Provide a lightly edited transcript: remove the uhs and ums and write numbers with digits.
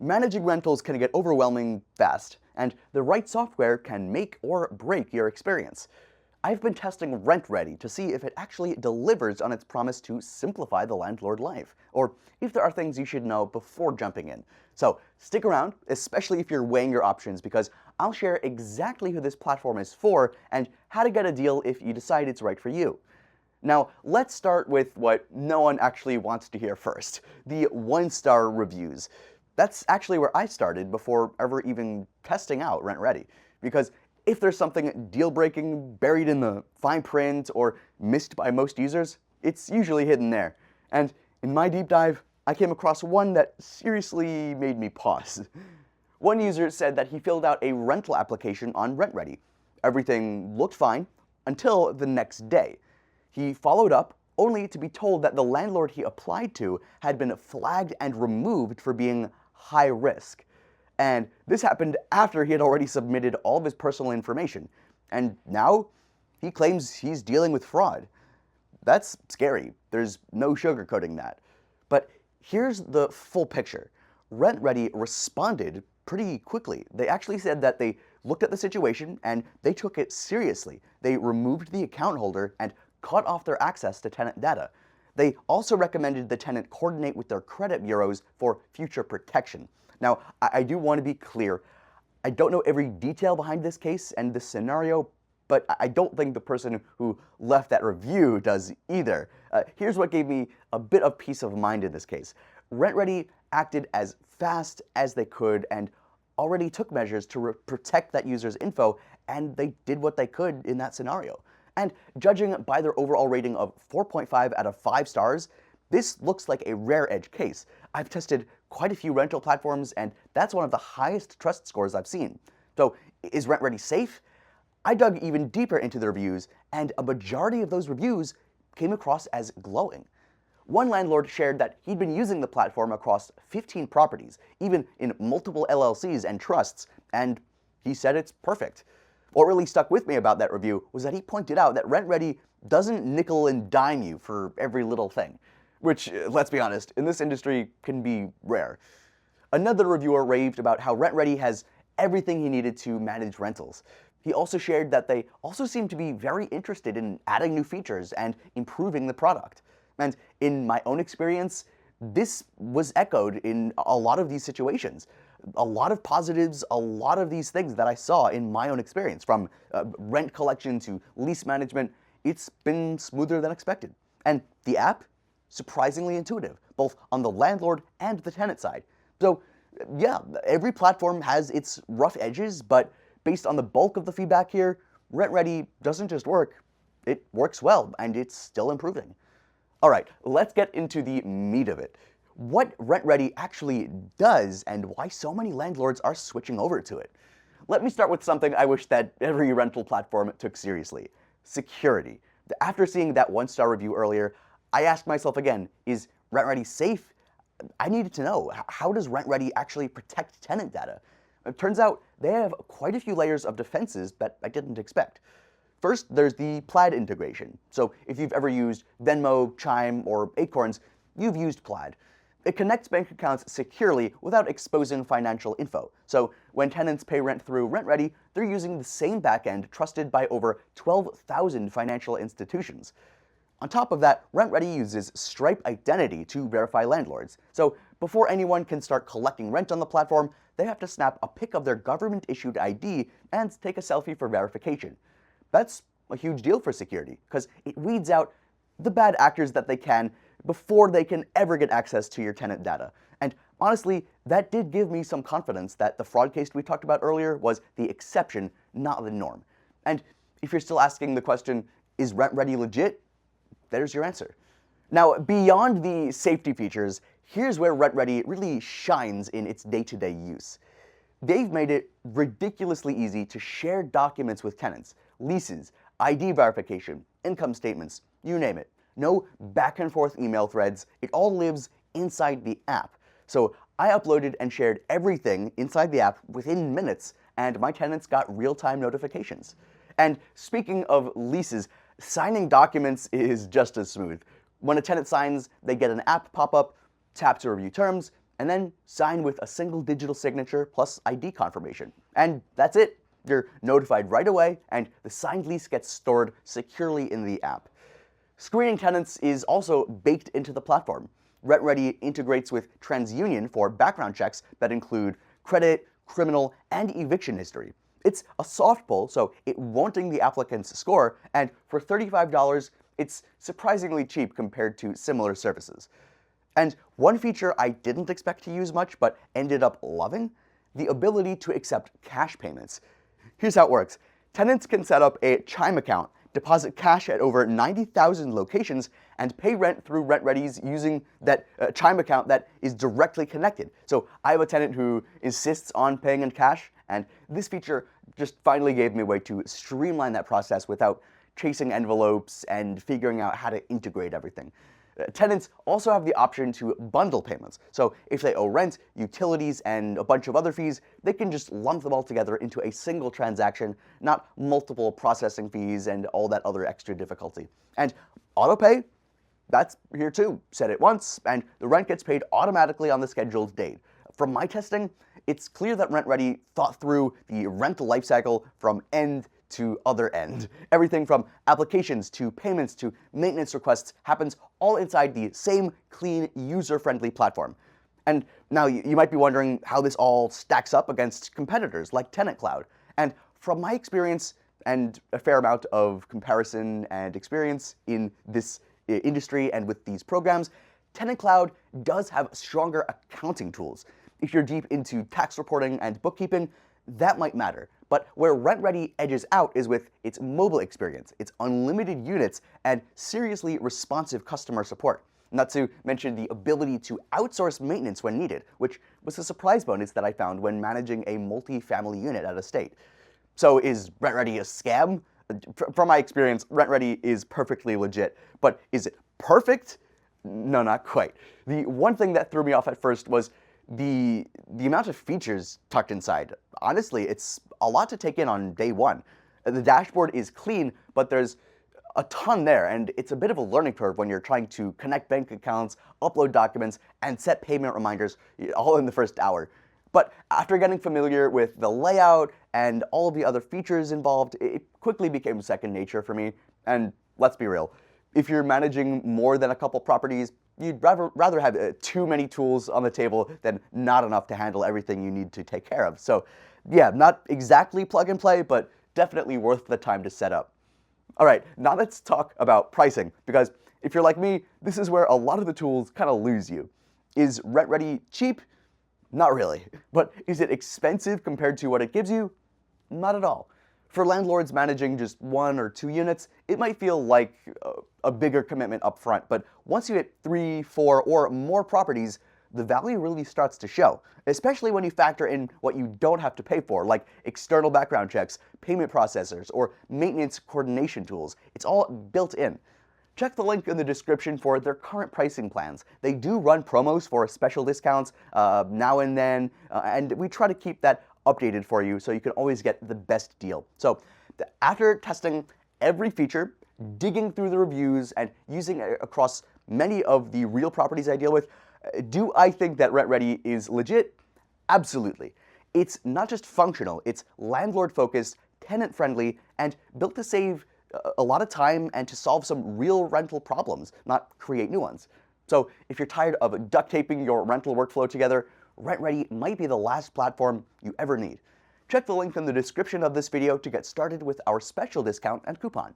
Managing rentals can get overwhelming fast, and the right software can make or break your experience. I've been testing RentRedi to see if it actually delivers on its promise to simplify the landlord life, or if there are things you should know before jumping in. So stick around, especially if you're weighing your options, because I'll share exactly who this platform is for and how to get a deal if you decide it's right for you. Now, let's start with what no one actually wants to hear first, the one-star reviews. That's actually where I started before ever even testing out RentRedi, because if there's something deal-breaking buried in the fine print or missed by most users, it's usually hidden there. And in my deep dive, I came across one that seriously made me pause. One user said that he filled out a rental application on RentRedi. Everything looked fine until the next day. He followed up only to be told that the landlord he applied to had been flagged and removed for being high risk. And this happened after he had already submitted all of his personal information. And now he claims he's dealing with fraud. That's scary. There's no sugarcoating that. But here's the full picture. RentRedi responded pretty quickly. They actually said that they looked at the situation and they took it seriously. They removed the account holder and cut off their access to tenant data. They also recommended the tenant coordinate with their credit bureaus for future protection. Now, I do want to be clear. I don't know every detail behind this case and this scenario, but I don't think the person who left that review does either. Here's what gave me a bit of peace of mind in this case. RentRedi acted as fast as they could and already took measures to protect that user's info, and they did what they could in that scenario. And judging by their overall rating of 4.5 out of 5 stars, this looks like a rare edge case. I've tested quite a few rental platforms, and that's one of the highest trust scores I've seen. So, is RentRedi safe? I dug even deeper into the reviews, and a majority of those reviews came across as glowing. One landlord shared that he'd been using the platform across 15 properties, even in multiple LLCs and trusts, and he said it's perfect. What really stuck with me about that review was that he pointed out that RentRedi doesn't nickel and dime you for every little thing, which, let's be honest, in this industry can be rare. Another reviewer raved about how RentRedi has everything he needed to manage rentals. He also shared that they also seem to be very interested in adding new features and improving the product. And in my own experience, this was echoed in a lot of these situations. A lot of positives, a lot of these things that I saw in my own experience, from rent collection to lease management, it's been smoother than expected. And the app, surprisingly intuitive, both on the landlord and the tenant side. So yeah, every platform has its rough edges, but based on the bulk of the feedback here, RentRedi doesn't just work, it works well, and it's still improving. All right, let's get into the meat of it. What RentRedi actually does and why so many landlords are switching over to it. Let me start with something I wish that every rental platform took seriously: security. After seeing that one-star review earlier, I asked myself again, is RentRedi safe? I needed to know, how does RentRedi actually protect tenant data? It turns out they have quite a few layers of defenses that I didn't expect. First, there's the Plaid integration. So if you've ever used Venmo, Chime, or Acorns, you've used Plaid. It connects bank accounts securely without exposing financial info. So when tenants pay rent through RentRedi, they're using the same backend trusted by over 12,000 financial institutions. On top of that, RentRedi uses Stripe identity to verify landlords. So before anyone can start collecting rent on the platform, they have to snap a pic of their government-issued ID and take a selfie for verification. That's a huge deal for security, because it weeds out the bad actors that they can before they can ever get access to your tenant data. And honestly, that did give me some confidence that the fraud case we talked about earlier was the exception, not the norm. And if you're still asking the question, is RentRedi legit? There's your answer. Now, beyond the safety features, here's where RentRedi really shines in its day-to-day use. They've made it ridiculously easy to share documents with tenants: leases, ID verification, income statements, you name it. No back and forth email threads. It all lives inside the app. So I uploaded and shared everything inside the app within minutes, and my tenants got real-time notifications. And speaking of leases, signing documents is just as smooth. When a tenant signs, they get an app pop-up, tap to review terms, and then sign with a single digital signature plus ID confirmation. And that's it. You're notified right away, and the signed lease gets stored securely in the app. Screening tenants is also baked into the platform. RentRedi integrates with TransUnion for background checks that include credit, criminal, and eviction history. It's a soft pull, so it won't ding the applicant's score, and for $35, it's surprisingly cheap compared to similar services. And one feature I didn't expect to use much but ended up loving, the ability to accept cash payments. Here's how it works. Tenants can set up a Chime account, deposit cash at over 90,000 locations, and pay rent through RentRedi's using that Chime account that is directly connected. So I have a tenant who insists on paying in cash, and this feature just finally gave me a way to streamline that process without chasing envelopes and figuring out how to integrate everything. Tenants also have the option to bundle payments. So if they owe rent, utilities, and a bunch of other fees, they can just lump them all together into a single transaction, not multiple processing fees and all that other extra difficulty. And autopay, that's here too. Set it once, and the rent gets paid automatically on the scheduled date. From my testing, it's clear that RentRedi thought through the rental lifecycle from end to other end. Everything from applications to payments to maintenance requests happens all inside the same clean, user-friendly platform. And now you might be wondering how this all stacks up against competitors like Tenant Cloud. And from my experience and a fair amount of comparison and experience in this industry and with these programs, Tenant Cloud does have stronger accounting tools. If you're deep into tax reporting and bookkeeping, that might matter. But where RentRedi edges out is with its mobile experience, its unlimited units, and seriously responsive customer support. Not to mention the ability to outsource maintenance when needed, which was a surprise bonus that I found when managing a multi-family unit at a state. So is RentRedi a scam? From my experience, RentRedi is perfectly legit. But is it perfect? No, not quite. The one thing that threw me off at first was the amount of features tucked inside. Honestly, it's a lot to take in on day one. The dashboard is clean, but there's a ton there, and it's a bit of a learning curve when you're trying to connect bank accounts, upload documents, and set payment reminders all in the first hour. But after getting familiar with the layout and all of the other features involved, it quickly became second nature for me. And let's be real, if you're managing more than a couple properties, you'd rather have too many tools on the table than not enough to handle everything you need to take care of. So yeah, not exactly plug and play, but definitely worth the time to set up. All right, now let's talk about pricing, because if you're like me, this is where a lot of the tools kind of lose you. Is RentRedi cheap? Not really. But is it expensive compared to what it gives you? Not at all. For landlords managing just 1 or 2 units, it might feel like a bigger commitment up front, but once you hit 3, 4, or more properties, the value really starts to show, especially when you factor in what you don't have to pay for, like external background checks, payment processors, or maintenance coordination tools. It's all built in. Check the link in the description for their current pricing plans. They do run promos for special discounts now and then, and we try to keep that updated for you so you can always get the best deal. So after testing every feature, digging through the reviews, and using it across many of the real properties I deal with, do I think that RentRedi is legit? Absolutely. It's not just functional, it's landlord-focused, tenant-friendly, and built to save a lot of time and to solve some real rental problems, not create new ones. So if you're tired of duct taping your rental workflow together, RentRedi might be the last platform you ever need. Check the link in the description of this video to get started with our special discount and coupon.